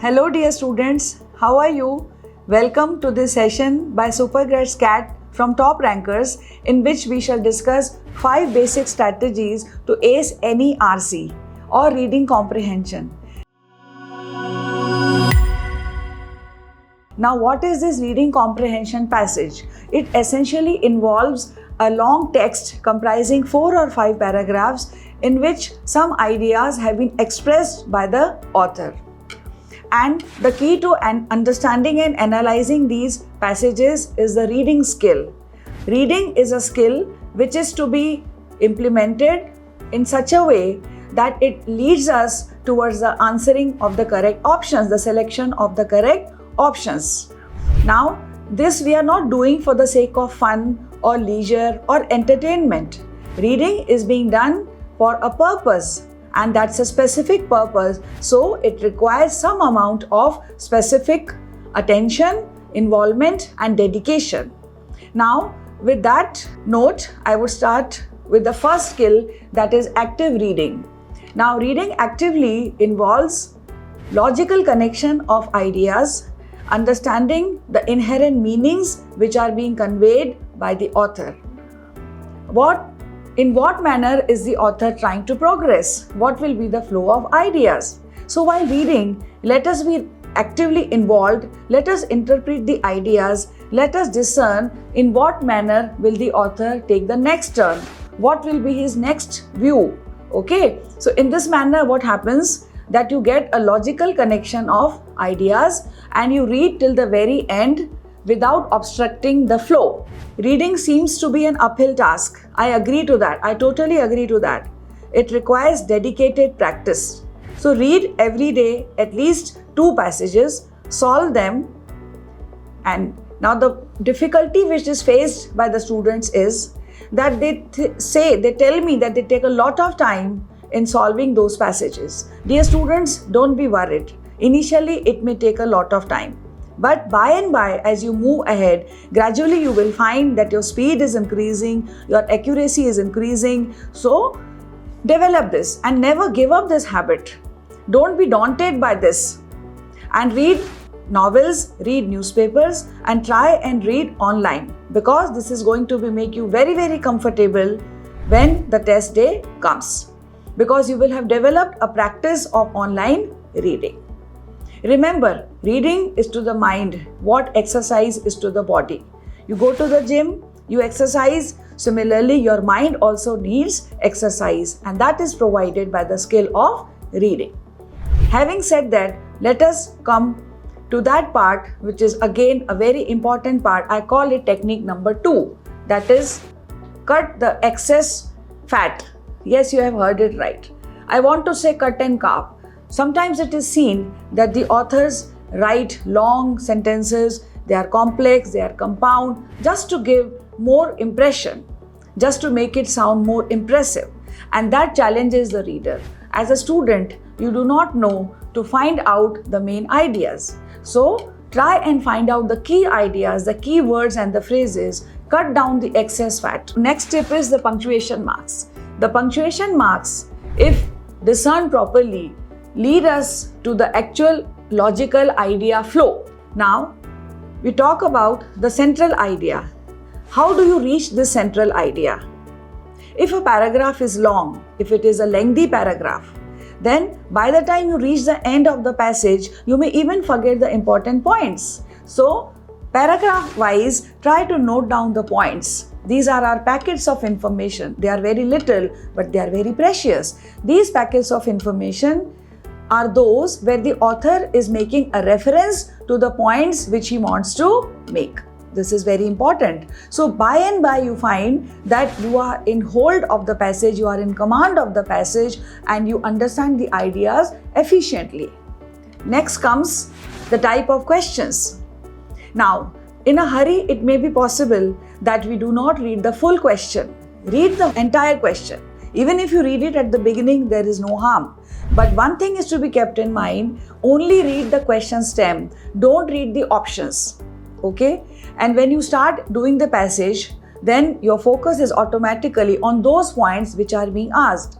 Hello dear students, how are you? Welcome to this session by SuperGrads CAT from Top Rankers, in which we shall discuss 5 basic strategies to ace any RC or reading comprehension. Now, what is this reading comprehension passage? It essentially involves a long text comprising 4 or 5 paragraphs in which some ideas have been expressed by the author. And the key to understanding and analyzing these passages is the reading skill. Reading is a skill which is to be implemented in such a way that it leads us towards the answering of the correct options, the selection of the correct options. Now, this we are not doing for the sake of fun or leisure or entertainment. Reading is being done for a purpose, and that's a specific purpose, so it requires some amount of specific attention, involvement and dedication. Now, with that note, I would start with the first skill, that is active reading. Now, reading actively involves logical connection of ideas, understanding the inherent meanings which are being conveyed by the author. In what manner is the author trying to progress? What will be the flow of ideas? So while reading, let us be actively involved, let us interpret the ideas, let us discern in what manner will the author take the next turn, what will be his next view. Okay, so in this manner what happens that you get a logical connection of ideas and you read till the very end without obstructing the flow. Reading seems to be an uphill task. I agree to that. I totally agree to that. It requires dedicated practice. So read every day at least 2 passages, solve them. And now the difficulty which is faced by the students is that they tell me that they take a lot of time in solving those passages. Dear students, don't be worried. Initially, it may take a lot of time. But by and by, as you move ahead, gradually you will find that your speed is increasing, your accuracy is increasing. So, develop this and never give up this habit. Don't be daunted by this. And read novels, read newspapers and try and read online, because this is going to make you very, very comfortable when the test day comes, because you will have developed a practice of online reading. Remember, reading is to the mind what exercise is to the body. You go to the gym, you exercise. Similarly, your mind also needs exercise, and that is provided by the skill of reading. Having said that, let us come to that part which is again a very important part. I call it technique number 2. That is, cut the excess fat. Yes, you have heard it right. I want to say cut and carve. Sometimes it is seen that the authors write long sentences, they are complex, they are compound, just to give more impression, just to make it sound more impressive. And that challenges the reader. As a student, you do not know to find out the main ideas. So, try and find out the key ideas, the key words and the phrases. Cut down the excess fat. Next tip is the punctuation marks. The punctuation marks, if discerned properly, lead us to the actual logical idea flow. Now, we talk about the central idea. How do you reach this central idea? If a paragraph is long, if it is a lengthy paragraph, then by the time you reach the end of the passage, you may even forget the important points. So, paragraph wise, try to note down the points. These are our packets of information. They are very little, but they are very precious. These packets of information are those where the author is making a reference to the points which he wants to make. This is very important. So by and by you find that you are in hold of the passage, you are in command of the passage and you understand the ideas efficiently. Next comes the type of questions. Now, in a hurry, it may be possible that we do not read the full question. Read the entire question. Even if you read it at the beginning, there is no harm. But one thing is to be kept in mind, only read the question stem. Don't read the options. Okay? And when you start doing the passage, then your focus is automatically on those points which are being asked.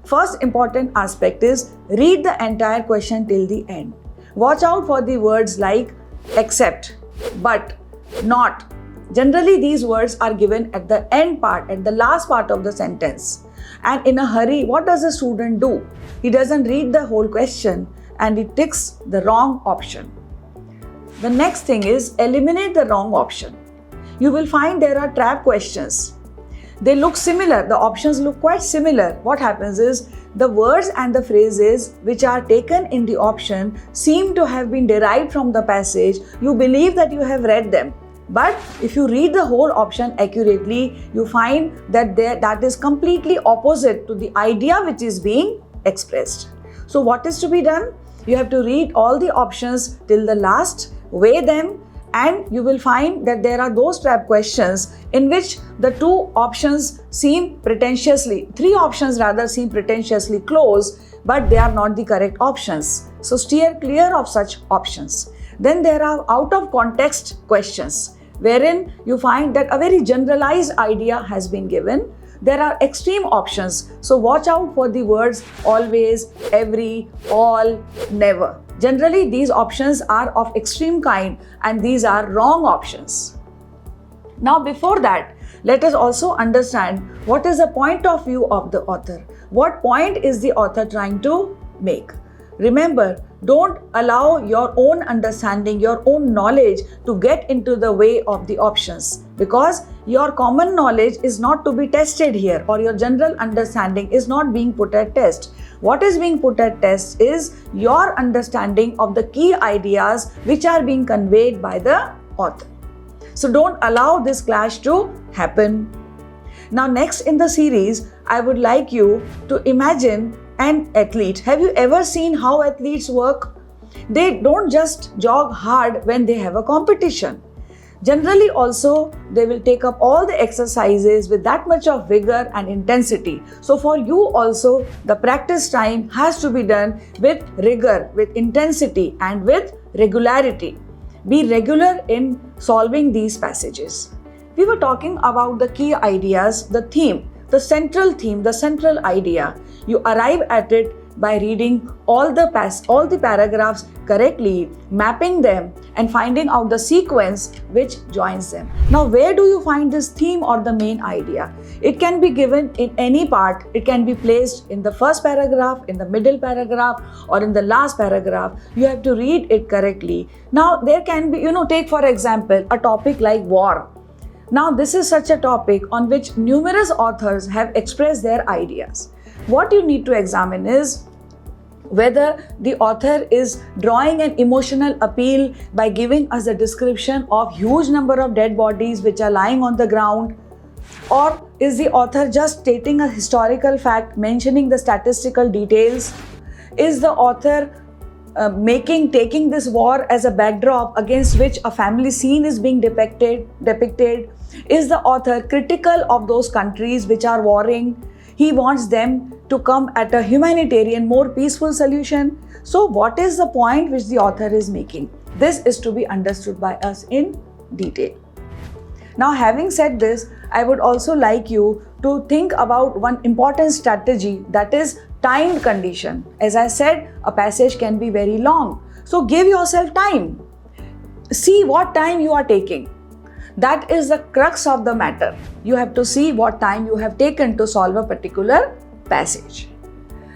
First important aspect is read the entire question till the end. Watch out for the words like except, but, not. Generally, these words are given at the end part, at the last part of the sentence. And in a hurry, what does a student do? He doesn't read the whole question and he ticks the wrong option. The next thing is eliminate the wrong option. You will find there are trap questions. They look similar, the options look quite similar. What happens is the words and the phrases which are taken in the option seem to have been derived from the passage. You believe that you have read them. But if you read the whole option accurately, you find that that is completely opposite to the idea which is being expressed. So what is to be done? You have to read all the options till the last, weigh them, and you will find that there are those trap questions in which the two options seem pretentiously, three options rather seem pretentiously close, but they are not the correct options. So steer clear of such options. Then there are out of context questions, wherein you find that a very generalized idea has been given. There are extreme options, so watch out for the words always, every, all, never. Generally, these options are of extreme kind and these are wrong options. Now, before that, let us also understand what is the point of view of the author. What point is the author trying to make? Remember, don't allow your own understanding, your own knowledge to get into the way of the options, because your common knowledge is not to be tested here, or your general understanding is not being put at test. What is being put at test is your understanding of the key ideas which are being conveyed by the author. So don't allow this clash to happen. Now, next in the series, I would like you to imagine an athlete. Have you ever seen how athletes work? They don't just jog hard when they have a competition. Generally also, they will take up all the exercises with that much of vigor and intensity. So for you also, the practice time has to be done with rigor, with intensity and with regularity. Be regular in solving these passages. We were talking about the key ideas, the theme, the central idea. You arrive at it by reading all the paragraphs correctly, mapping them and finding out the sequence which joins them. Now, where do you find this theme or the main idea? It can be given in any part. It can be placed in the first paragraph, in the middle paragraph, or in the last paragraph. You have to read it correctly. Now, there can be, take for example, a topic like war. Now, this is such a topic on which numerous authors have expressed their ideas. What you need to examine is whether the author is drawing an emotional appeal by giving us a description of huge number of dead bodies which are lying on the ground, or is the author just stating a historical fact, mentioning the statistical details? Is the author taking this war as a backdrop against which a family scene is being depicted? Is the author critical of those countries which are warring? He wants them to come at a humanitarian, more peaceful solution. So what is the point which the author is making? This is to be understood by us in detail. Now, having said this, I would also like you to think about one important strategy, that is timed condition. As I said, a passage can be very long. So give yourself time. See what time you are taking. That is the crux of the matter. You have to see what time you have taken to solve a particular passage.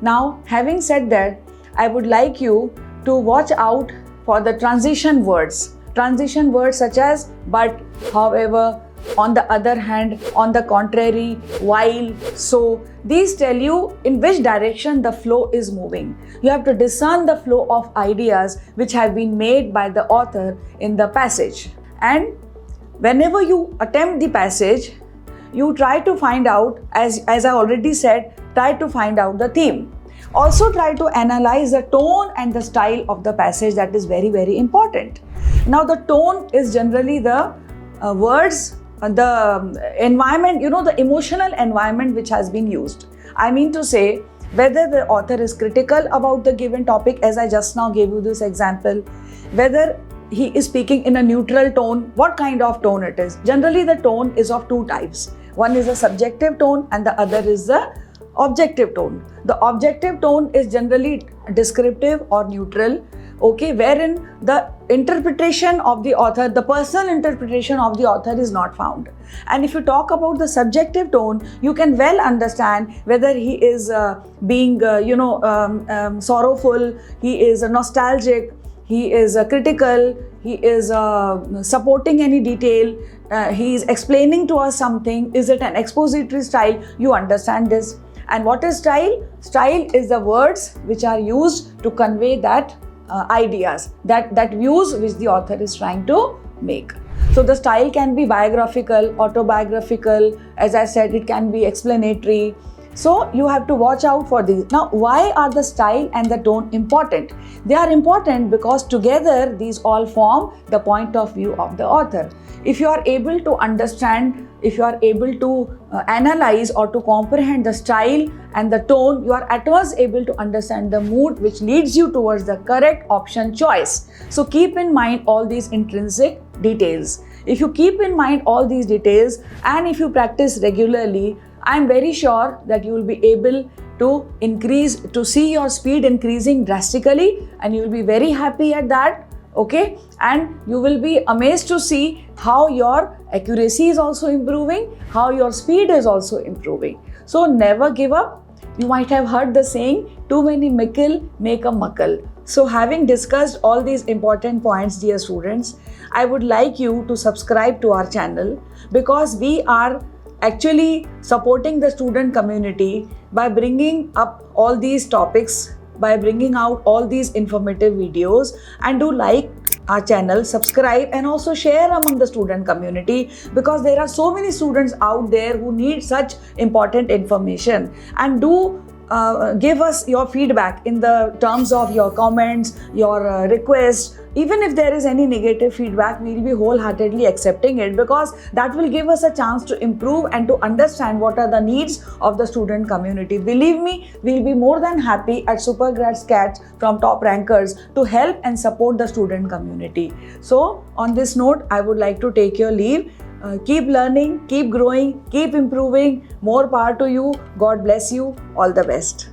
Now, having said that, I would like you to watch out for the transition words. Transition words such as but, however, on the other hand, on the contrary, while, so. These tell you in which direction the flow is moving. You have to discern the flow of ideas which have been made by the author in the passage. And whenever you attempt the passage, you try to find out, as I already said, try to find out the theme. Also try to analyze the tone and the style of the passage. That is very, very important. Now, the tone is generally the words, the environment, the emotional environment which has been used. I mean to say, whether the author is critical about the given topic, as I just now gave you this example, whether he is speaking in a neutral tone, what kind of tone it is. Generally, the tone is of two types. One is a subjective tone and the other is the objective tone. The objective tone is generally descriptive or neutral, okay, wherein the interpretation of the author, the personal interpretation of the author is not found. And if you talk about the subjective tone, you can well understand whether he is being sorrowful, he is nostalgic, he is critical, he is supporting any detail, he is explaining to us something. Is it an expository style? You understand this. And what is style? Style is the words which are used to convey that ideas, that views which the author is trying to make. So the style can be biographical, autobiographical, as I said, it can be explanatory. So you have to watch out for these. Now, why are the style and the tone important? They are important because together these all form the point of view of the author. If you are able to understand, if you are able to analyze or to comprehend the style and the tone, you are at once able to understand the mood which leads you towards the correct option choice. So keep in mind all these intrinsic details. If you keep in mind all these details and if you practice regularly, I am very sure that you will be able to see your speed increasing drastically, and you will be very happy at that. Okay, and you will be amazed to see how your accuracy is also improving, how your speed is also improving. So never give up. You might have heard the saying, too many mickle make a muckle. So having discussed all these important points, dear students, I would like you to subscribe to our channel, because we are actually supporting the student community by bringing up all these topics, by bringing out all these informative videos. And do like our channel, subscribe, and also share among the student community, because there are so many students out there who need such important information. And do give us your feedback in the terms of your comments, your requests. Even if there is any negative feedback, we will be wholeheartedly accepting it, because that will give us a chance to improve and to understand what are the needs of the student community. Believe me, we will be more than happy at SuperGrads CAT from top rankers to help and support the student community. So on this note, I would like to take your leave. Keep learning, keep growing, keep improving. More power to you. God bless you. All the best.